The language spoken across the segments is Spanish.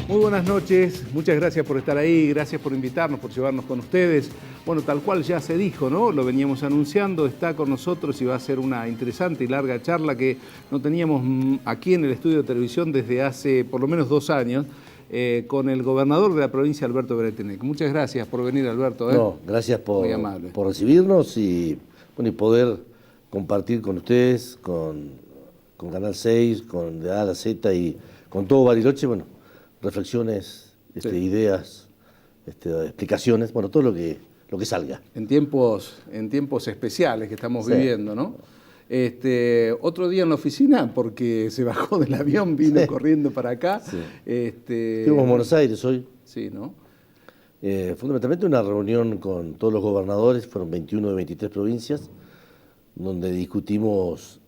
Muy buenas noches, muchas gracias por estar ahí, gracias por invitarnos, por llevarnos con ustedes. Bueno, tal cual ya se dijo, ¿no? Lo veníamos anunciando, está con nosotros y va a ser una interesante y larga charla que no teníamos aquí en el estudio de televisión desde hace por lo menos 2 años, con el gobernador de la provincia, Alberto Bretenec. Muchas gracias por venir, Alberto. No, gracias Muy amable. por recibirnos y, bueno, y poder compartir con ustedes, con Canal 6, con de A a la Z y con todo Bariloche, bueno, reflexiones, Sí. ideas, explicaciones, bueno, todo lo que salga. En tiempos especiales que estamos Sí. viviendo, ¿no? Otro día en la oficina, porque se bajó del avión, vino corriendo para acá. Sí. Este, Estuvimos en Buenos Aires hoy. Sí, ¿no? Fundamentalmente una reunión con todos los gobernadores, fueron 21 de 23 provincias, donde discutimos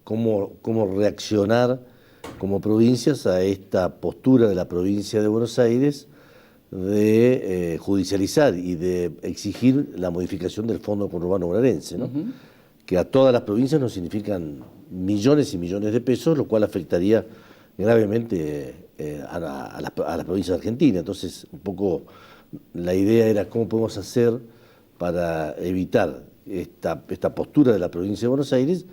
cómo reaccionar como provincias a esta postura de la provincia de Buenos Aires de judicializar y de exigir la modificación del Fondo Conurbano Bonaerense, ¿no? Que a todas las provincias nos significan millones y millones de pesos, lo cual afectaría gravemente a la provincia de Argentina. Entonces, un poco la idea era cómo podemos hacer para evitar esta postura de la provincia de Buenos Aires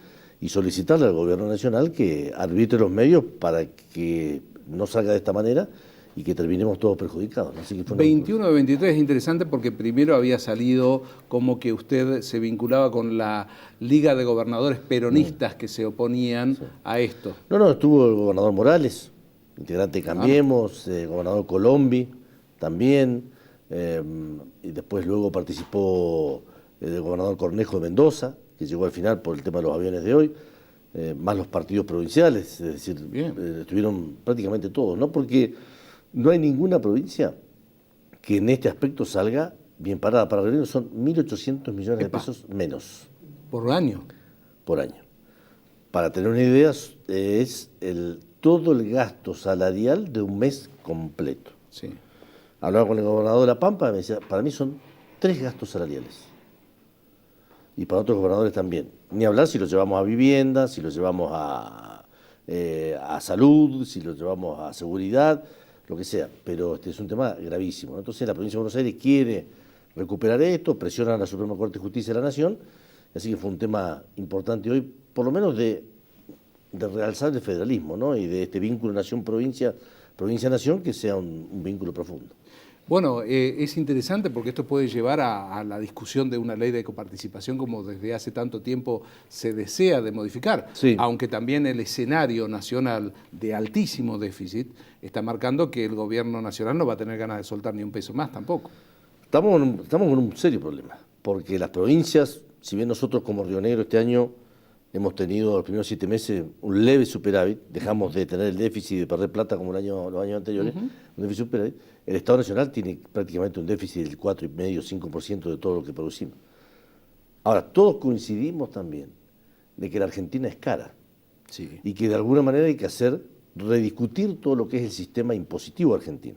y solicitarle al gobierno nacional que arbitre los medios para que no salga de esta manera y que terminemos todos perjudicados. Así que fue 21 de 23 es interesante porque primero había salido como que usted se vinculaba con la Liga de Gobernadores Peronistas que se oponían a esto. No, estuvo el gobernador Morales, integrante de Cambiemos, gobernador Colombi también, y después luego participó el gobernador Cornejo de Mendoza, que llegó al final por el tema de los aviones de hoy, más los partidos provinciales, es decir, estuvieron prácticamente todos, ¿no? Porque no hay ninguna provincia que en este aspecto salga bien parada. Para el son 1.800 millones de pesos menos. ¿Por año? Por año. Para tener una idea, es todo el gasto salarial de un mes completo. Sí. Hablaba con el gobernador de La Pampa, me decía, para mí son 3 gastos salariales. Y para otros gobernadores también. Ni hablar si lo llevamos a vivienda, si lo llevamos a salud, si lo llevamos a seguridad, lo que sea. Pero este es un tema gravísimo, ¿no? Entonces la provincia de Buenos Aires quiere recuperar esto, presiona a la Suprema Corte de Justicia de la Nación, así que fue un tema importante hoy, por lo menos de realzar el federalismo, ¿no? Y de este vínculo nación-provincia, provincia-nación, que sea un vínculo profundo. Bueno, es interesante porque esto puede llevar a la discusión de una ley de coparticipación como desde hace tanto tiempo se desea de modificar, Sí. Aunque también el escenario nacional de altísimo déficit está marcando que el gobierno nacional no va a tener ganas de soltar ni un peso más tampoco. Estamos con un serio problema, porque las provincias, si bien nosotros como Río Negro este año hemos tenido los primeros 7 meses un leve superávit, dejamos de tener el déficit y de perder plata como los años anteriores, un déficit superávit, el Estado Nacional tiene prácticamente un déficit del 4,5-5% de todo lo que producimos. Ahora, todos coincidimos también de que la Argentina es cara, Sí. y que de alguna manera hay que rediscutir todo lo que es el sistema impositivo argentino.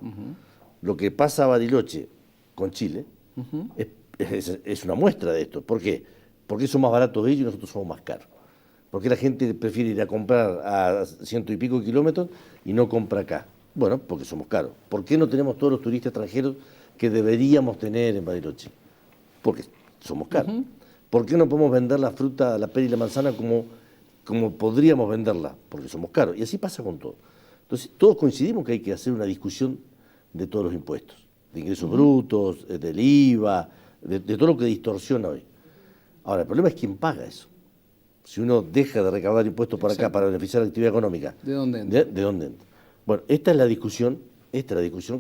Lo que pasa a Bariloche con Chile es una muestra de esto. ¿Por qué? Porque son más baratos ellos y nosotros somos más caros. ¿Por qué la gente prefiere ir a comprar a 100 y pico kilómetros y no compra acá? Bueno, porque somos caros. ¿Por qué no tenemos todos los turistas extranjeros que deberíamos tener en Bariloche? Porque somos caros. ¿Por qué no podemos vender la fruta, la pera y la manzana como podríamos venderla? Porque somos caros. Y así pasa con todo. Entonces, todos coincidimos que hay que hacer una discusión de todos los impuestos, de ingresos brutos, del IVA, de todo lo que distorsiona hoy. Ahora, el problema es quién paga eso. Si uno deja de recaudar impuestos por acá para beneficiar la actividad económica, ¿De dónde entra? ¿De dónde entra? Bueno, esta es la discusión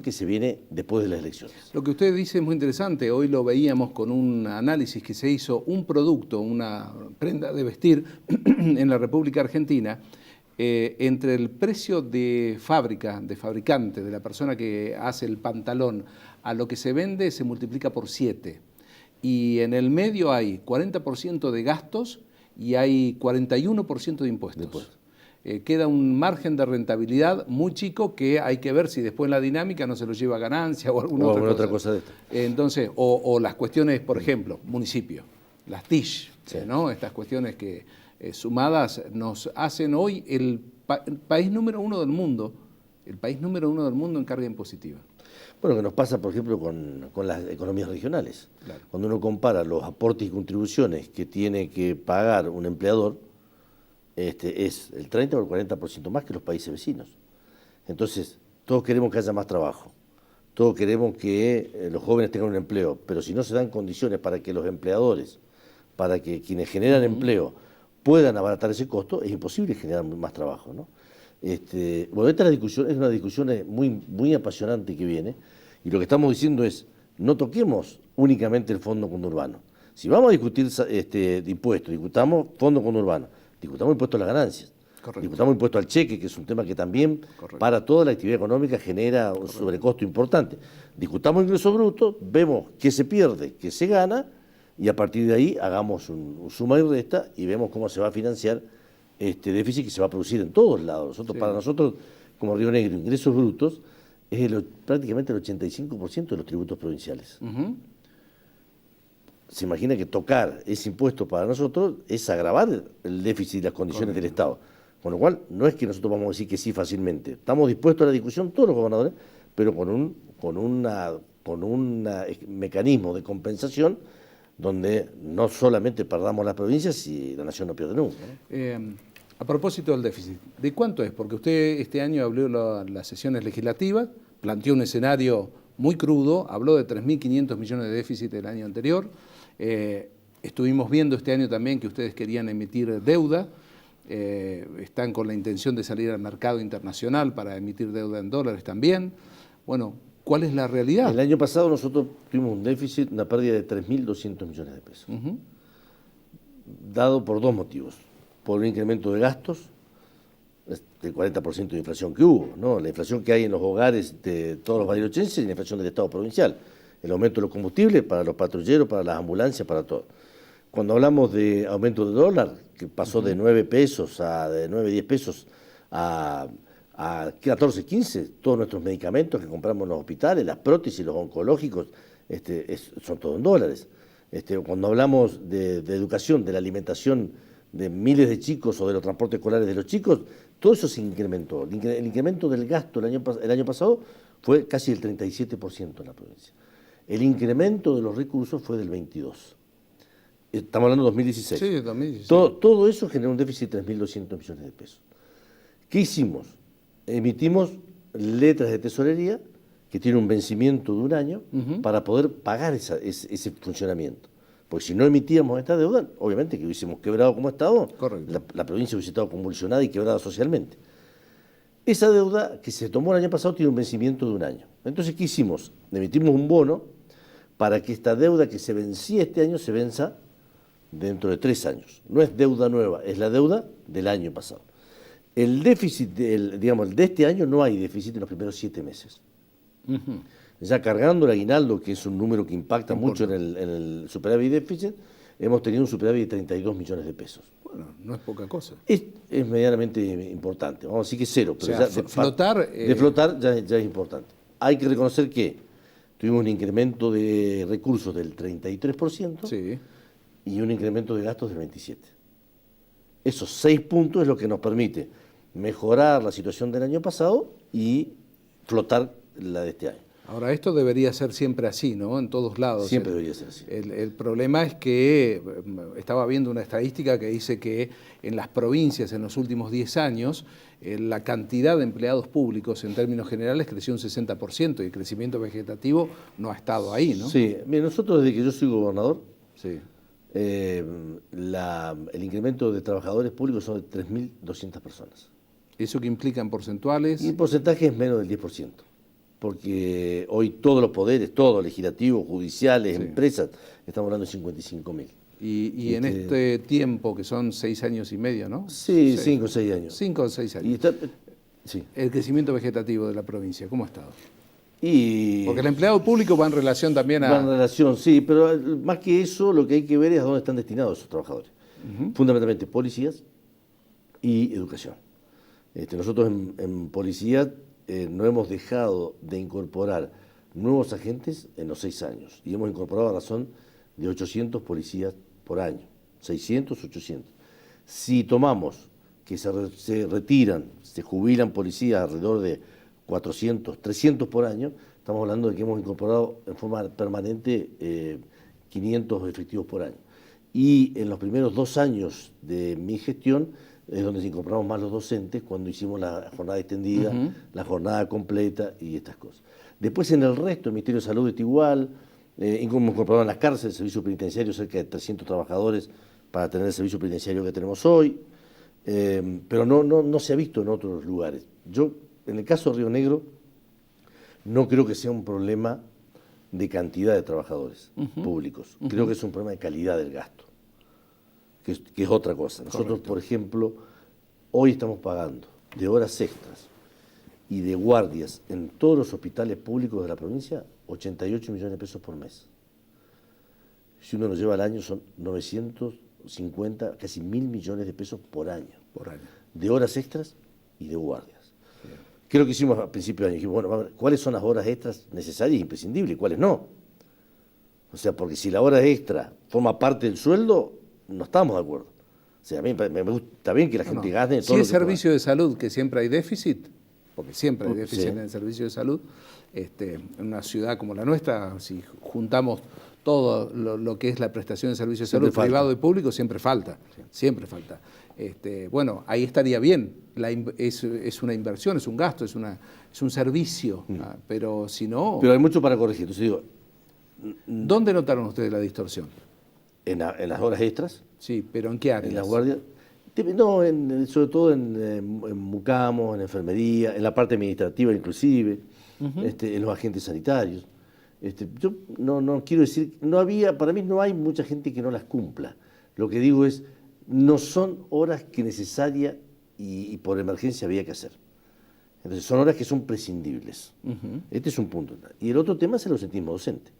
que se viene después de las elecciones. Lo que usted dice es muy interesante. Hoy lo veíamos con un análisis que se hizo, un producto, una prenda de vestir en la República Argentina, entre el precio de fábrica, de fabricante, de la persona que hace el pantalón, a lo que se vende se multiplica por 7. Y en el medio hay 40% de gastos y hay 41% de impuestos. Queda un margen de rentabilidad muy chico que hay que ver si después en la dinámica no se lo lleva a ganancia o alguna otra cosa de esto. Entonces, o las cuestiones, por ejemplo, municipio, las TIC, Sí. ¿no? Estas cuestiones que sumadas nos hacen hoy el país número 1 del mundo el país número 1 del mundo en carga impositiva. Bueno, que nos pasa, por ejemplo, con las economías regionales. Claro. Cuando uno compara los aportes y contribuciones que tiene que pagar un empleador, es el 30 o el 40% más que los países vecinos. Entonces, todos queremos que haya más trabajo, todos queremos que los jóvenes tengan un empleo, pero si no se dan condiciones para que los empleadores, para que quienes generan empleo puedan abaratar ese costo, es imposible generar más trabajo, ¿no? Bueno, esta es una discusión muy apasionante que viene, y lo que estamos diciendo es, no toquemos únicamente el fondo conurbano. Si vamos a discutir de impuestos, discutamos fondo conurbano, discutamos impuestos a las ganancias, Correcto. discutamos impuestos al cheque, que es un tema que también Correcto. para toda la actividad económica genera un sobrecosto importante. Discutamos ingresos brutos, vemos qué se pierde, qué se gana, y a partir de ahí hagamos un suma y resta y vemos cómo se va a financiar este déficit que se va a producir en todos lados. Para nosotros, como Río Negro, ingresos brutos es prácticamente el 85% de los tributos provinciales. Se imagina que tocar ese impuesto para nosotros es agravar el déficit y las condiciones del Estado. Con lo cual, no es que nosotros vamos a decir que sí fácilmente. Estamos dispuestos a la discusión, todos los gobernadores, pero con un mecanismo de compensación donde no solamente perdamos las provincias y la nación no pierde nunca, ¿no? A propósito del déficit, ¿de cuánto es? Porque usted este año abrió las sesiones legislativas, planteó un escenario muy crudo, habló de 3.500 millones de déficit el año anterior. Estuvimos viendo este año también que ustedes querían emitir deuda, están con la intención de salir al mercado internacional para emitir deuda en dólares también. Bueno, ¿cuál es la realidad? El año pasado nosotros tuvimos un déficit, una pérdida de 3.200 millones de pesos, dado por dos motivos. Por un incremento de gastos, del 40% de inflación que hubo, ¿no? La inflación que hay en los hogares de todos los barilochenses y la inflación del Estado provincial. El aumento de los combustibles para los patrulleros, para las ambulancias, para todo. Cuando hablamos de aumento de dólar, que pasó de 9 pesos, de 9, 10 pesos a 14, 15, todos nuestros medicamentos que compramos en los hospitales, las prótesis, los oncológicos, son todos en dólares. Cuando hablamos de educación, de la alimentación de miles de chicos o de los transportes escolares de los chicos, todo eso se incrementó. El incremento del gasto el año pasado fue casi el 37% en la provincia. El incremento de los recursos fue del 22%. Estamos hablando de 2016. Sí, 2016. Todo eso generó un déficit de 3.200 millones de pesos. ¿Qué hicimos? Emitimos letras de tesorería que tienen un vencimiento de un año para poder pagar ese funcionamiento. Porque si no emitíamos esta deuda, obviamente que hubiésemos quebrado como Estado, la provincia hubiese estado convulsionada y quebrada socialmente. Esa deuda que se tomó el año pasado tiene un vencimiento de un año. Entonces, ¿qué hicimos? Emitimos un bono para que esta deuda que se vencía este año se venza dentro de 3 años. No es deuda nueva, es la deuda del año pasado. El déficit, de este año no hay déficit en los primeros 7 meses. Ya cargando el aguinaldo, que es un número que impacta mucho en el superávit y déficit, hemos tenido un superávit de 32 millones de pesos. Bueno, no es poca cosa. Es medianamente importante, vamos a decir que es cero, pero sea, ya de flotar ya es importante. Hay que reconocer que tuvimos un incremento de recursos del 33% sí, y un incremento de gastos del 27%. Esos 6 puntos es lo que nos permite mejorar la situación del año pasado y flotar la de este año. Ahora, esto debería ser siempre así, ¿no? En todos lados. Siempre debería ser así. El problema es que estaba viendo una estadística que dice que en las provincias en los últimos 10 años la cantidad de empleados públicos en términos generales creció un 60% y el crecimiento vegetativo no ha estado ahí, ¿no? Sí, mire, nosotros desde que yo soy gobernador, sí, el incremento de trabajadores públicos son de 3.200 personas. ¿Eso qué implica en porcentuales? Y el porcentaje es menos del 10%. Porque hoy todos los poderes, todos, legislativos, judiciales, empresas, estamos hablando de 55.000. Y en este tiempo, que son 6 años y medio, ¿no? Sí, 5 o 6 años. 5 o 6 años. Sí. El crecimiento vegetativo de la provincia, ¿cómo ha estado? Porque el empleado público va en relación también a... Va en relación, sí, pero más que eso, lo que hay que ver es a dónde están destinados esos trabajadores. Fundamentalmente policías y educación. Nosotros en policía no hemos dejado de incorporar nuevos agentes en los 6 años y hemos incorporado a razón de 800 policías por año, 600, 800. Si tomamos que se retiran, se jubilan policías alrededor de 400, 300 por año, estamos hablando de que hemos incorporado en forma permanente 500 efectivos por año. Y en los primeros 2 años de mi gestión es donde se incorporamos más los docentes, cuando hicimos la jornada extendida, la jornada completa y estas cosas. Después en el resto, el Ministerio de Salud está igual, hemos incorporado en las cárceles, el servicio penitenciario, cerca de 300 trabajadores para tener el servicio penitenciario que tenemos hoy, pero no se ha visto en otros lugares. Yo, en el caso de Río Negro, no creo que sea un problema de cantidad de trabajadores públicos, creo que es un problema de calidad del gasto, que es otra cosa. Nosotros, Correcto. por ejemplo, hoy estamos pagando de horas extras y de guardias en todos los hospitales públicos de la provincia 88 millones de pesos por mes. Si uno lo lleva al año son 950, casi 1.000 millones de pesos por año. Por año. De horas extras y de guardias. ¿Qué es lo que hicimos a principio de año? Dijimos, bueno, vamos a ver, ¿cuáles son las horas extras necesarias e imprescindibles y cuáles no? O sea, porque si la hora extra forma parte del sueldo, no estamos de acuerdo. O sea, a mí me gusta, está bien que la gente gane todo Si lo es que pueda. servicio de salud, que siempre hay déficit, porque siempre hay déficit Sí. en el servicio de salud, en una ciudad como la nuestra, si juntamos todo lo que es la prestación de servicio de Siempre salud falta. privado y público, siempre falta. Bueno, ahí estaría bien. Es una inversión, es un gasto, es un servicio, pero si no, Pero hay mucho para corregir. Entonces digo, ¿dónde notaron ustedes la distorsión? en las horas extras, Sí, pero ¿en qué áreas? en las guardias, no, sobre todo en mucamos, en enfermería, en la parte administrativa inclusive, en los agentes sanitarios. Yo no quiero decir, para mí no hay mucha gente que no las cumpla. Lo que digo es, no son horas que necesaria y por emergencia había que hacer. Entonces son horas que son prescindibles. Este es un punto. Y el otro tema es el ausentismo docente.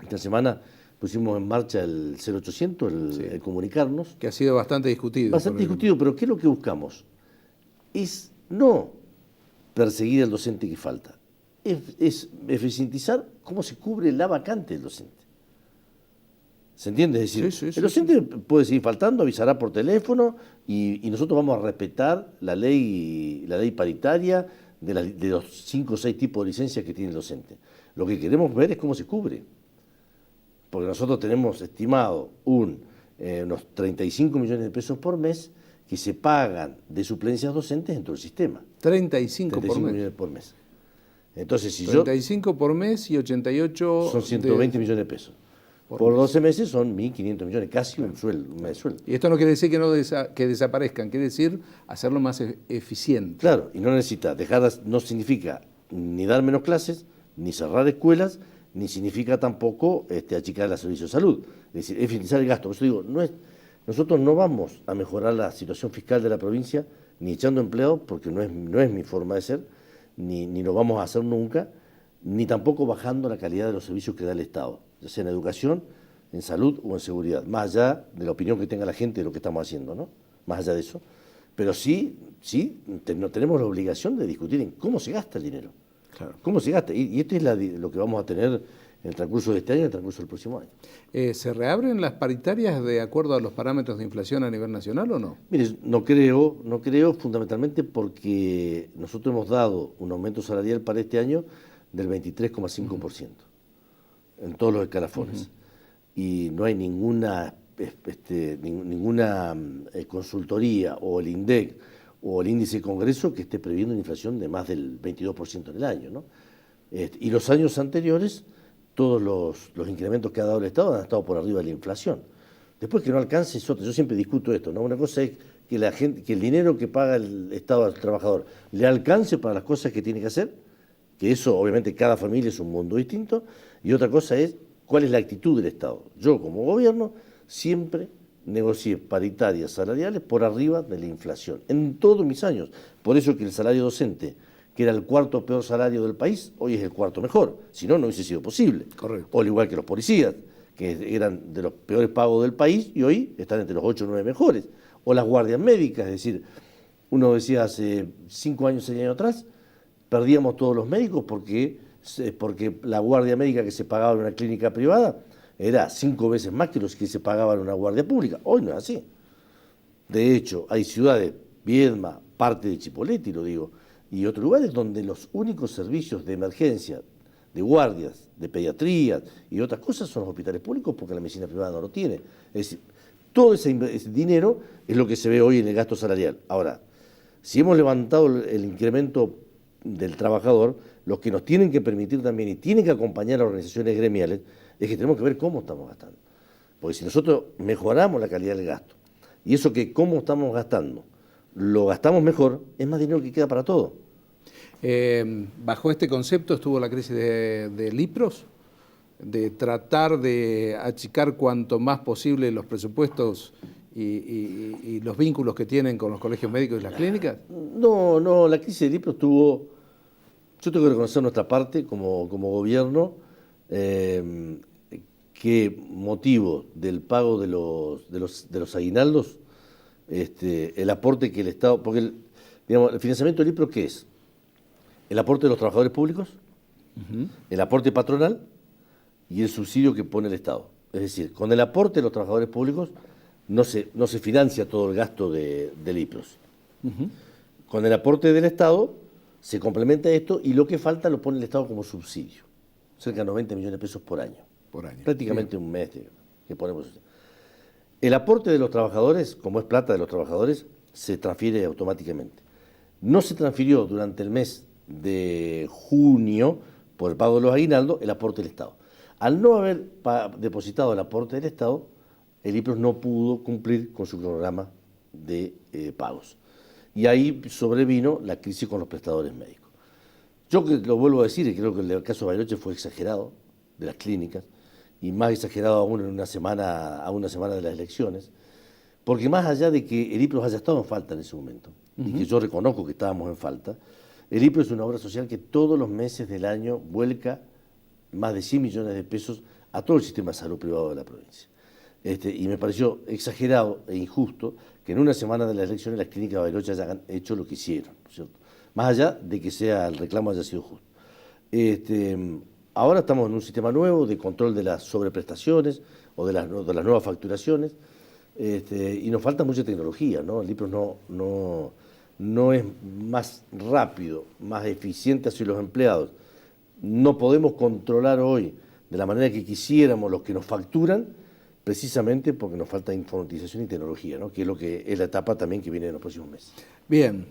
Esta semana pusimos en marcha el 0800, el comunicarnos. Que ha sido bastante discutido. Bastante discutido, pero ¿qué es lo que buscamos? Es no perseguir al docente que falta, es eficientizar cómo se cubre la vacante del docente. ¿Se entiende? Es decir, Sí, el docente puede seguir faltando, avisará por teléfono y nosotros vamos a respetar la ley paritaria de los 5 o 6 tipos de licencias que tiene el docente. Lo que queremos ver es cómo se cubre. Porque nosotros tenemos estimado unos 35 millones de pesos por mes que se pagan de suplencias docentes en todo el sistema. 35 por mes. millones por mes. Entonces, si 35 por mes y 88... son 120 millones de pesos. Por 12 meses son 1.500 millones, casi un mes de sueldo. Y esto no quiere decir que desaparezcan, quiere decir hacerlo más eficiente. Claro, y no necesita no significa ni dar menos clases, ni cerrar escuelas, ni significa tampoco achicar el servicio de salud. Es decir, eficientizar el gasto. Por eso digo, nosotros no vamos a mejorar la situación fiscal de la provincia ni echando empleados, porque no es mi forma de ser, ni lo vamos a hacer nunca, ni tampoco bajando la calidad de los servicios que da el Estado, ya sea en educación, en salud o en seguridad, más allá de la opinión que tenga la gente de lo que estamos haciendo, ¿no? Más allá de eso. Pero sí tenemos la obligación de discutir en cómo se gasta el dinero. Claro. ¿Cómo se gasta? Y esto es lo que vamos a tener en el transcurso de este año y en el transcurso del próximo año. ¿Se reabren las paritarias de acuerdo a los parámetros de inflación a nivel nacional o no? Mire, no creo fundamentalmente porque nosotros hemos dado un aumento salarial para este año del 23,5% en todos los escalafones. Y no hay ninguna consultoría o el INDEC o el índice de Congreso que esté previendo una inflación de más del 22% en el año, ¿no? Y los años anteriores, todos los incrementos que ha dado el Estado han estado por arriba de la inflación. Después que no alcance es otra. Yo siempre discuto esto, ¿no? Una cosa es que el dinero que paga el Estado al trabajador le alcance para las cosas que tiene que hacer, que eso obviamente cada familia es un mundo distinto, y otra cosa es cuál es la actitud del Estado. Yo como gobierno siempre negocié paritarias salariales por arriba de la inflación, en todos mis años. Por eso que el salario docente, que era el 4º peor salario del país, hoy es el 4º mejor, si no, no hubiese sido posible. Correcto. O al igual que los policías, que eran de los peores pagos del país y hoy están entre los 8 o 9 mejores. O las guardias médicas, es decir, uno decía hace 5 años, 6 años atrás, perdíamos todos los médicos porque la guardia médica que se pagaba en una clínica privada era 5 veces más que los que se pagaban en una guardia pública. Hoy no es así. De hecho, hay ciudades, Viedma, parte de Chipoleti, lo digo, y otros lugares donde los únicos servicios de emergencia, de guardias, de pediatría y otras cosas son los hospitales públicos porque la medicina privada no lo tiene. Es decir, todo ese dinero es lo que se ve hoy en el gasto salarial. Ahora, si hemos levantado el incremento del trabajador, lo que nos tienen que permitir también y tienen que acompañar a organizaciones gremiales es que tenemos que ver cómo estamos gastando. Porque si nosotros mejoramos la calidad del gasto y eso que cómo estamos gastando, lo gastamos mejor, es más dinero que queda para todo. Bajo este concepto estuvo la crisis de Lipros, de tratar de achicar cuanto más posible los presupuestos y los vínculos que tienen con los colegios médicos y las clínicas. No, la crisis de Lipros tuvo, yo tengo que reconocer nuestra parte como gobierno, que motivo del pago de los aguinaldos, el aporte que el Estado, porque digamos, el financiamiento de Lipros, ¿qué es? El aporte de los trabajadores públicos, el aporte patronal y el subsidio que pone el Estado. Es decir, con el aporte de los trabajadores públicos no se financia todo el gasto de Lipros. Con el aporte del Estado se complementa esto y lo que falta lo pone el Estado como subsidio. Cerca de 90 millones de pesos por año. Prácticamente un mes que ponemos. El aporte de los trabajadores, como es plata de los trabajadores, se transfiere automáticamente. No se transfirió durante el mes de junio, por el pago de los aguinaldos, el aporte del Estado. Al no haber depositado el aporte del Estado, el Lipros no pudo cumplir con su programa de pagos. Y ahí sobrevino la crisis con los prestadores médicos. Yo que lo vuelvo a decir, y creo que el caso de Bariloche fue exagerado, de las clínicas, y más exagerado aún a una semana de las elecciones, porque más allá de que el Lipros haya estado en falta en ese momento, y que yo reconozco que estábamos en falta, el Lipros es una obra social que todos los meses del año vuelca más de 100 millones de pesos a todo el sistema de salud privado de la provincia. Y me pareció exagerado e injusto que en una semana de las elecciones las clínicas de Bariloche hayan hecho lo que hicieron, ¿no es cierto? Más allá de que el reclamo haya sido justo. Ahora estamos en un sistema nuevo de control de las sobreprestaciones o de las nuevas facturaciones, y nos falta mucha tecnología, ¿no? El Lipros no es más rápido, más eficiente hacia los empleados. No podemos controlar hoy de la manera que quisiéramos los que nos facturan, precisamente porque nos falta informatización y tecnología, ¿no? Que es lo que es la etapa también que viene en los próximos meses. Bien,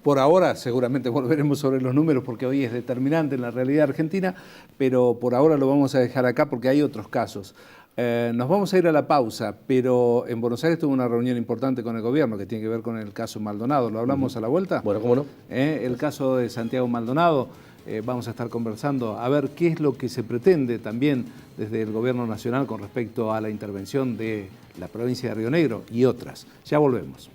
por ahora seguramente volveremos sobre los números porque hoy es determinante en la realidad argentina, pero por ahora lo vamos a dejar acá porque hay otros casos. Nos vamos a ir a la pausa, pero en Buenos Aires tuvo una reunión importante con el gobierno que tiene que ver con el caso Maldonado. ¿Lo hablamos a la vuelta? Bueno, ¿cómo no? El caso de Santiago Maldonado. Vamos a estar conversando a ver qué es lo que se pretende también desde el gobierno nacional con respecto a la intervención de la provincia de Río Negro y otras. Ya volvemos.